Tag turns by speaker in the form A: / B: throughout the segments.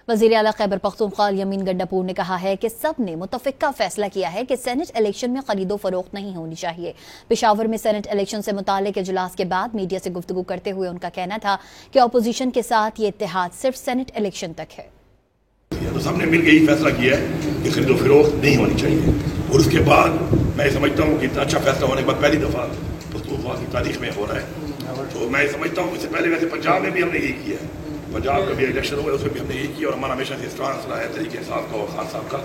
A: وزیر اعلیٰ خیبر پختونخوا یمین گنڈاپور نے کہا ہے کہ سب نے متفقہ فیصلہ کیا ہے کہ سینٹ الیکشن میں خرید و فروخت نہیں ہونی چاہیے۔ پشاور میں سینٹ الیکشن سے متعلق اجلاس کے بعد میڈیا سے گفتگو کرتے ہوئے ان کا کہنا تھا کہ اپوزیشن کے ساتھ یہ اتحاد صرف سینٹ الیکشن تک ہے۔
B: تو سب نے مل کے یہ فیصلہ کیا ہے کہ خرید و فروخت نہیں ہونی چاہیے، اور اس کے بعد میں سمجھتا ہوں کہ اتنا اچھا فیصلہ ہونے کے بعد پہلی دفعہ پختونخوا کی تاریخ میں ہو رہا ہے، تو میں سمجھتا ہوں اس سے پہلے ویسے پنجاب میں بھی ہم نے یہی کیا ہے، پنجاب کا بھی الیکشن ہوا ہے، اس میں بھی ہم نے یہی کیا، اور ہمارا ہمیشہ سے اسٹرانگ رہا ہے طریقے صاحب کا اور خان صاحب کا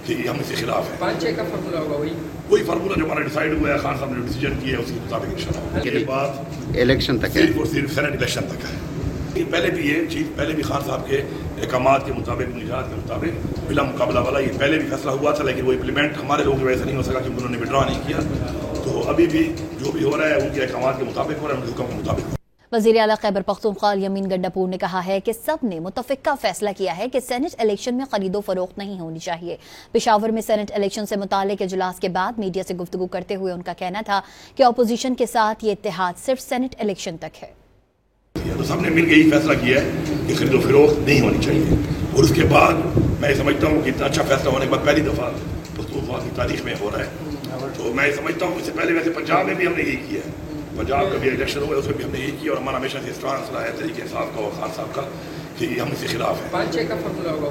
B: کہ ہم اس کے خلاف ہیں۔
C: 5-6 کا فارمولا ہوگا
B: وہی فارمولا جو ہمارا ڈیسائیڈ ہوا ہے، خان صاحب نے ڈیسیجن کیا ہے، اسی کے مطابق انشاءاللہ یہ بات
D: الیکشن تک ہے،
B: صرف اور صرف سینٹ الیکشن تک ہے۔ پہلے بھی یہ چیز پہلے بھی خان صاحب کے احکامات کے مطابق منشیات کے مطابق بلا مقابلہ والا یہ پہلے بھی فیصلہ ہوا تھا، لیکن وہ امپلیمنٹ ہمارے لوگوں کی وجہ سے نہیں ہو سکا کیونکہ انہوں نے وڈرا نہیں کیا، تو ابھی بھی جو بھی ہو رہا ہے ان کے احکامات کے مطابق ہو رہا ہے، ان کے حکم کے مطابق۔
A: وزیر اعلیٰ خیبر پختونخوا یمین گنڈاپور نے کہا ہے کہ سب نے متفقہ فیصلہ کیا ہے کہ سینٹ الیکشن میں خرید و فروخت نہیں ہونی چاہیے۔ پشاور میں سینٹ الیکشن سے متعلق اجلاس کے بعد میڈیا سے گفتگو کرتے ہوئے ان کا کہنا تھا کہ اپوزیشن کے ساتھ یہ اتحاد صرف سینٹ الیکشن تک ہے۔
B: تو سب نے مل کے یہ فیصلہ کیا ہے کہ خرید و فروخت نہیں ہونی چاہیے، اور اس کے بعد میں سمجھتا ہوں کہ اتنا اچھا فیصلہ ہونے کے بعد پہلی دفعہ پختونخوا کی تاریخ میں ہو رہا ہے، تو میں سمجھتا ہوں اس سے پہلے ویسے پنجاب میں بھی ہم نے یہی کیا ہے، پنجاب کا بھی الیکشن ہوا ہے، اس میں بھی ہم نے یہی کیا، اور ہمارا ہمیشہ سے اسٹرانگ رہا ہے طریقے صاحب کا اور خان صاحب کا کہ ہم اس کے خلاف ہیں۔
C: 5-6 کا فارمولا ہوگا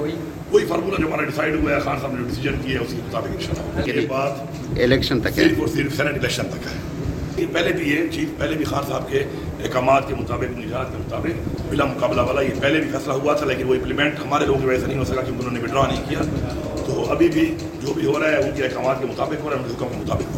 B: وہی فارمولا جو ہمارا ڈیسائیڈ ہوا ہے، خان صاحب نے ڈیسیجن کیا ہے، اسی کے مطابق انشاءاللہ یہ بات
D: الیکشن تک ہے،
B: صرف اور صرف سینٹ الیکشن تک ہے۔ پہلے بھی یہ چیز پہلے بھی خان صاحب کے احکامات کے مطابق منشیات کے مطابق بلا مقابلہ والا یہ پہلے بھی فیصلہ ہوا تھا، لیکن وہ امپلیمنٹ ہمارے لوگوں کی وجہ سے نہیں ہو سکا کیونکہ انہوں نے وڈرا نہیں کیا، تو ابھی بھی جو بھی ہو رہا ہے ان کے احکامات کے مطابق ہو رہا ہے، ان کے حکم کے مطابق۔